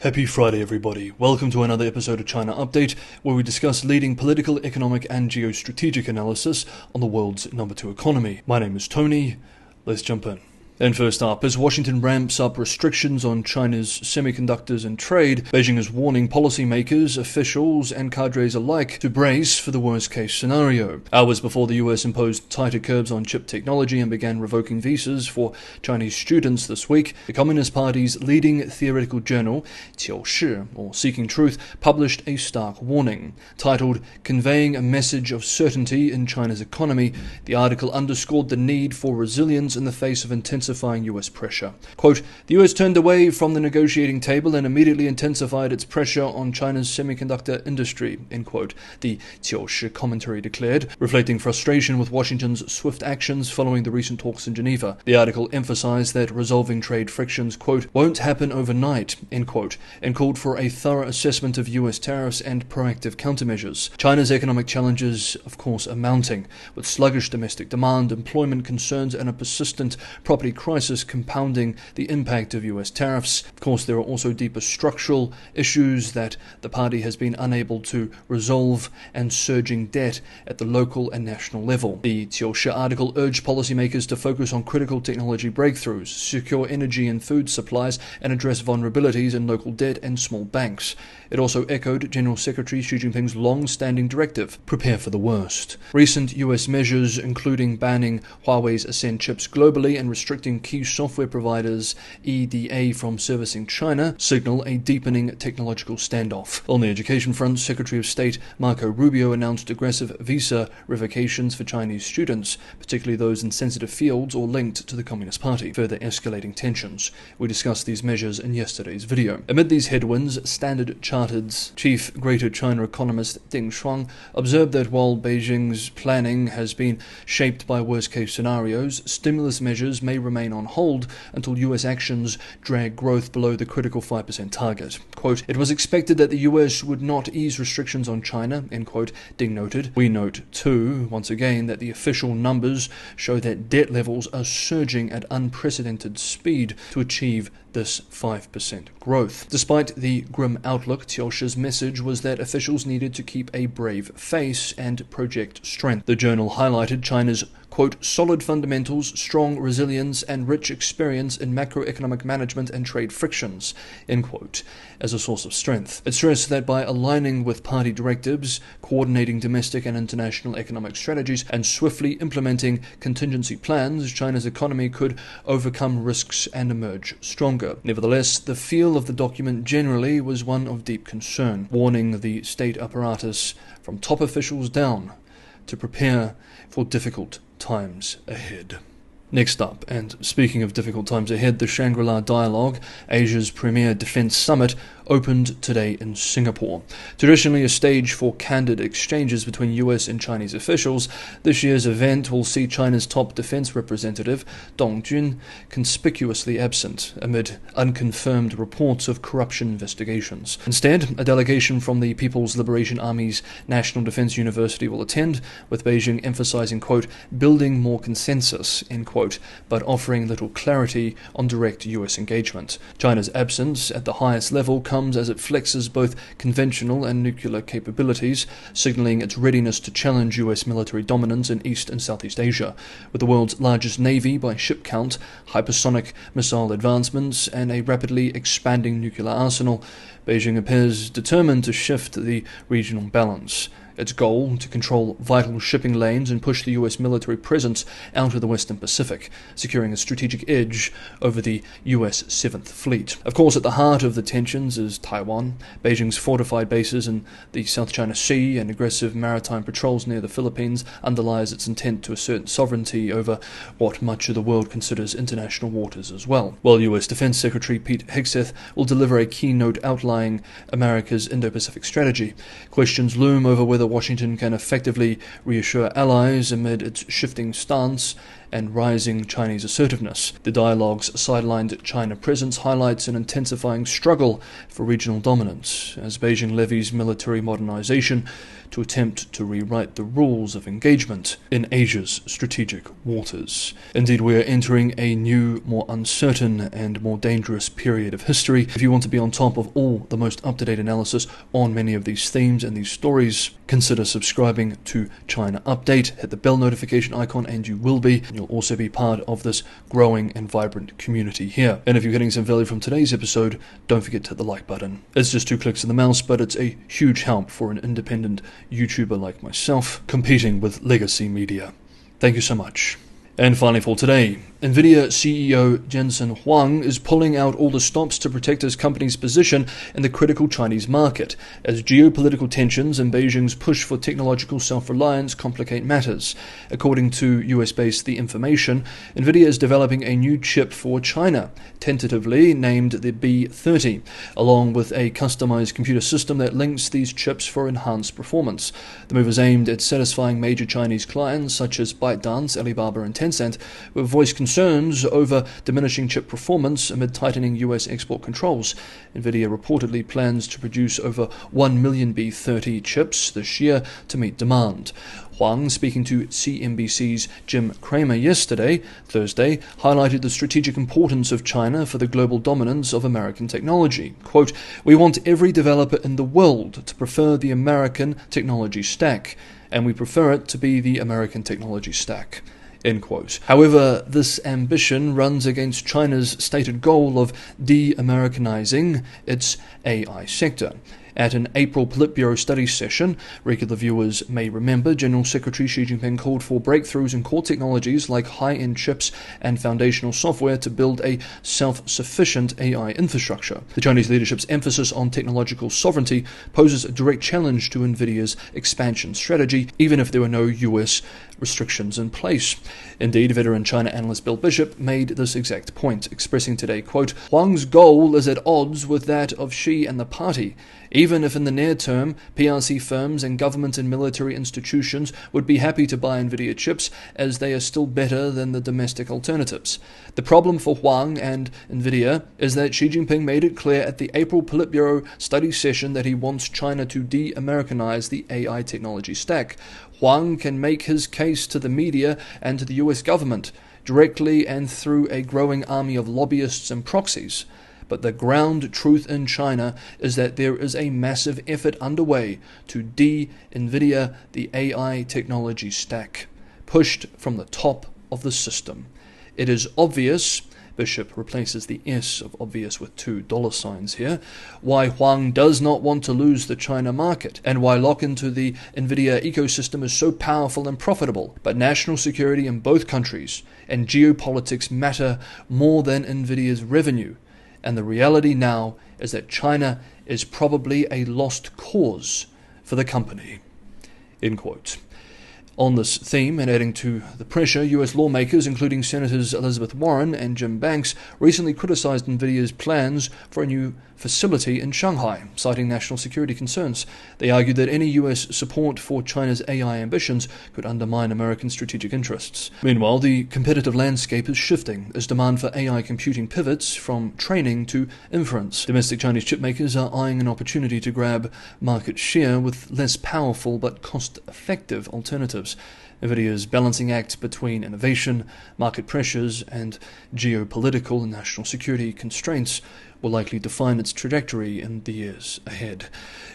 Happy Friday, everybody. Welcome to another episode of China Update, where we discuss leading political, economic, and geostrategic analysis on the world's #2 economy. My name is Tony. Let's jump in. And first up, as Washington ramps up restrictions on China's semiconductors and trade, Beijing is warning policymakers, officials, and cadres alike to brace for the worst-case scenario. Hours before the US imposed tighter curbs on chip technology and began revoking visas for Chinese students this week, the Communist Party's leading theoretical journal, Qiushi, or Seeking Truth, published a stark warning. Titled, "Conveying a Message of Certainty in China's Economy," the article underscored the need for resilience in the face of intensifying US pressure. Quote, "The US turned away from the negotiating table and immediately intensified its pressure on China's semiconductor industry," end quote, the Qiushi commentary declared, reflecting frustration with Washington's swift actions following the recent talks in Geneva. The article emphasized that resolving trade frictions, quote, "won't happen overnight," end quote, and called for a thorough assessment of US tariffs and proactive countermeasures. China's economic challenges, of course, are mounting, with sluggish domestic demand, employment concerns, and a persistent property crisis compounding the impact of US tariffs. Of course, there are also deeper structural issues that the party has been unable to resolve and surging debt at the local and national level. The Qiushi article urged policymakers to focus on critical technology breakthroughs, secure energy and food supplies, and address vulnerabilities in local debt and small banks. It also echoed General Secretary Xi Jinping's long-standing directive, prepare for the worst. Recent US measures, including banning Huawei's Ascend chips globally and restricting key software providers EDA from servicing China, signal a deepening technological standoff. On the education front, Secretary of State Marco Rubio announced aggressive visa revocations for Chinese students, particularly those in sensitive fields or linked to the Communist Party, further escalating tensions. We discussed these measures in yesterday's video. Amid these headwinds, Standard Chartered's chief Greater China economist Ding Shuang observed that while Beijing's planning has been shaped by worst-case scenarios, stimulus measures may remain on hold until US actions drag growth below the critical 5% target. Quote, "It was expected that the US would not ease restrictions on China," end quote, Ding noted. We note, too, once again, that the official numbers show that debt levels are surging at unprecedented speed to achieve this 5% growth. Despite the grim outlook, Qiushi's message was that officials needed to keep a brave face and project strength. The journal highlighted China's, quote, "solid fundamentals, strong resilience, and rich experience in macroeconomic management and trade frictions," end quote, as a source of strength. It stressed that by aligning with party directives, coordinating domestic and international economic strategies, and swiftly implementing contingency plans, China's economy could overcome risks and emerge stronger. Nevertheless, the feel of the document generally was one of deep concern, warning the state apparatus from top officials down to prepare for difficult times ahead. Next up, and speaking of difficult times ahead, the Shangri-La Dialogue, Asia's premier defense summit, opened today in Singapore. Traditionally a stage for candid exchanges between US and Chinese officials, this year's event will see China's top defense representative, Dong Jun, conspicuously absent amid unconfirmed reports of corruption investigations. Instead, a delegation from the People's Liberation Army's National Defense University will attend, with Beijing emphasizing, quote, "building more consensus," end quote, but offering little clarity on direct US engagement. China's absence at the highest level comes as it flexes both conventional and nuclear capabilities, signaling its readiness to challenge US military dominance in East and Southeast Asia. With the world's largest navy by ship count, hypersonic missile advancements, and a rapidly expanding nuclear arsenal, Beijing appears determined to shift the regional balance. Its goal, to control vital shipping lanes and push the US military presence out of the Western Pacific, securing a strategic edge over the US 7th Fleet. Of course, at the heart of the tensions is Taiwan. Beijing's fortified bases in the South China Sea and aggressive maritime patrols near the Philippines underlies its intent to assert sovereignty over what much of the world considers international waters as well. While US Defense Secretary Pete Hegseth will deliver a keynote outlining America's Indo-Pacific strategy, questions loom over whether Washington can effectively reassure allies amid its shifting stance and rising Chinese assertiveness. The dialogue's sidelined China presence highlights an intensifying struggle for regional dominance, as Beijing levies military modernization to attempt to rewrite the rules of engagement in Asia's strategic waters. Indeed, we are entering a new, more uncertain and more dangerous period of history. If you want to be on top of all the most up-to-date analysis on many of these themes and these stories, consider subscribing to China Update. Hit the bell notification icon and you will be. And you'll also be part of this growing and vibrant community here. And if you're getting some value from today's episode, don't forget to hit the like button. It's just 2 clicks of the mouse, but it's a huge help for an independent YouTuber like myself competing with legacy media. Thank you so much. And finally for today, Nvidia CEO Jensen Huang is pulling out all the stops to protect his company's position in the critical Chinese market, as geopolitical tensions and Beijing's push for technological self-reliance complicate matters. According to US-based The Information, Nvidia is developing a new chip for China, tentatively named the B30, along with a customized computer system that links these chips for enhanced performance. The move is aimed at satisfying major Chinese clients such as ByteDance, Alibaba, and Tencent, who have voiced concerns over diminishing chip performance amid tightening US export controls. Nvidia reportedly plans to produce over 1 million B30 chips this year to meet demand. Huang, speaking to CNBC's Jim Cramer yesterday, Thursday, highlighted the strategic importance of China for the global dominance of American technology. Quote, "We want every developer in the world to prefer the American technology stack, and we prefer it to be the American technology stack." End quote. However, this ambition runs against China's stated goal of de-Americanizing its AI sector. At an April Politburo study session, regular viewers may remember, General Secretary Xi Jinping called for breakthroughs in core technologies like high-end chips and foundational software to build a self-sufficient AI infrastructure. The Chinese leadership's emphasis on technological sovereignty poses a direct challenge to Nvidia's expansion strategy, even if there were no US restrictions in place. Indeed, veteran China analyst Bill Bishop made this exact point, expressing today, quote, "Huang's goal is at odds with that of Xi and the party. Even if in the near term, PRC firms and government and military institutions would be happy to buy Nvidia chips, as they are still better than the domestic alternatives. The problem for Huang and Nvidia is that Xi Jinping made it clear at the April Politburo study session that he wants China to de-Americanize the AI technology stack. Huang can make his case to the media and to the US government, directly and through a growing army of lobbyists and proxies. But the ground truth in China is that there is a massive effort underway to de-Nvidia the AI technology stack, pushed from the top of the system. It is obvious," Bishop replaces the S of obvious with 2 dollar signs here, "why Huang does not want to lose the China market, and why lock into the Nvidia ecosystem is so powerful and profitable. But national security in both countries and geopolitics matter more than Nvidia's revenue. And the reality now is that China is probably a lost cause for the company." End quote. On this theme, and adding to the pressure, US lawmakers, including Senators Elizabeth Warren and Jim Banks, recently criticized Nvidia's plans for a new facility in Shanghai, citing national security concerns. They argued that any US support for China's AI ambitions could undermine American strategic interests. Meanwhile, the competitive landscape is shifting as demand for AI computing pivots from training to inference. Domestic Chinese chipmakers are eyeing an opportunity to grab market share with less powerful but cost-effective alternatives. Nvidia's balancing act between innovation, market pressures, and geopolitical and national security constraints will likely define its trajectory in the years ahead.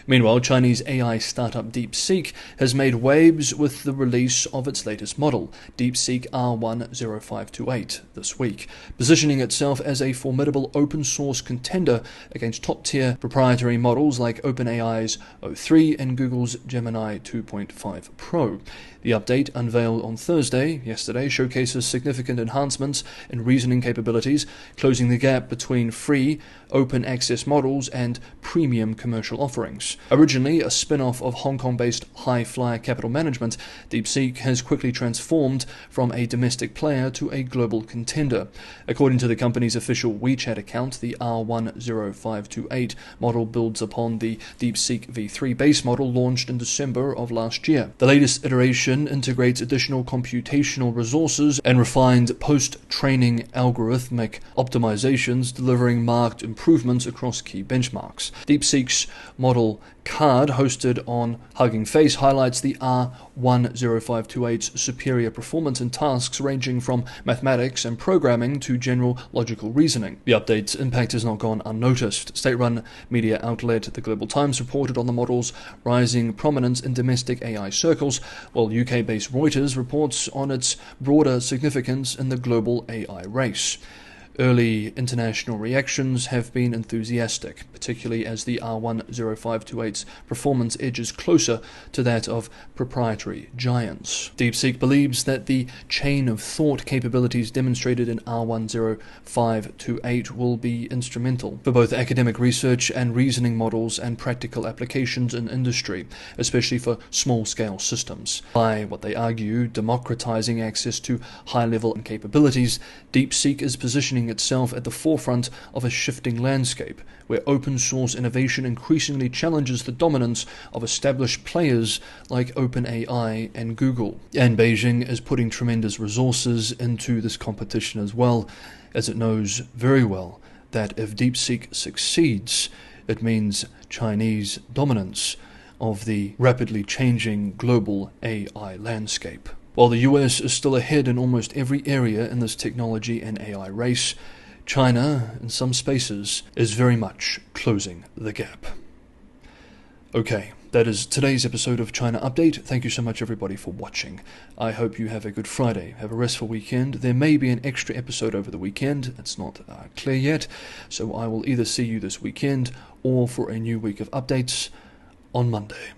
Meanwhile, Chinese AI startup DeepSeek has made waves with the release of its latest model, DeepSeek R10528, this week, positioning itself as a formidable open-source contender against top-tier proprietary models like OpenAI's O3 and Google's Gemini 2.5 Pro. The update, unveiled on yesterday, showcases significant enhancements in reasoning capabilities, closing the gap between free open access models and premium commercial offerings. Originally a spin-off of Hong Kong-based high-flyer capital management, DeepSeek has quickly transformed from a domestic player to a global contender. According to the company's official WeChat account, the R10528 model builds upon the DeepSeek V3 base model launched in December of last year. The latest iteration integrates additional computational resources and refined post-training algorithmic optimizations, delivering marked improvements across key benchmarks. DeepSeek's model card, hosted on Hugging Face, highlights the R10528's superior performance in tasks ranging from mathematics and programming to general logical reasoning. The update's impact has not gone unnoticed. State-run media outlet The Global Times reported on the model's rising prominence in domestic AI circles, while UK-based Reuters reports on its broader significance in the global AI race. Early international reactions have been enthusiastic, particularly as the R10528's performance edges closer to that of proprietary giants. DeepSeek believes that the chain of thought capabilities demonstrated in R10528 will be instrumental for both academic research and reasoning models and practical applications in industry, especially for small-scale systems. By what they argue, democratizing access to high-level capabilities, DeepSeek is positioning itself at the forefront of a shifting landscape where open source innovation increasingly challenges the dominance of established players like OpenAI and Google. And Beijing is putting tremendous resources into this competition as well, as it knows very well that if DeepSeek succeeds, it means Chinese dominance of the rapidly changing global AI landscape. While the US is still ahead in almost every area in this technology and AI race, China, in some spaces, is very much closing the gap. Okay, that is today's episode of China Update. Thank you so much, everybody, for watching. I hope you have a good Friday. Have a restful weekend. There may be an extra episode over the weekend. It's not clear yet, so I will either see you this weekend or for a new week of updates on Monday.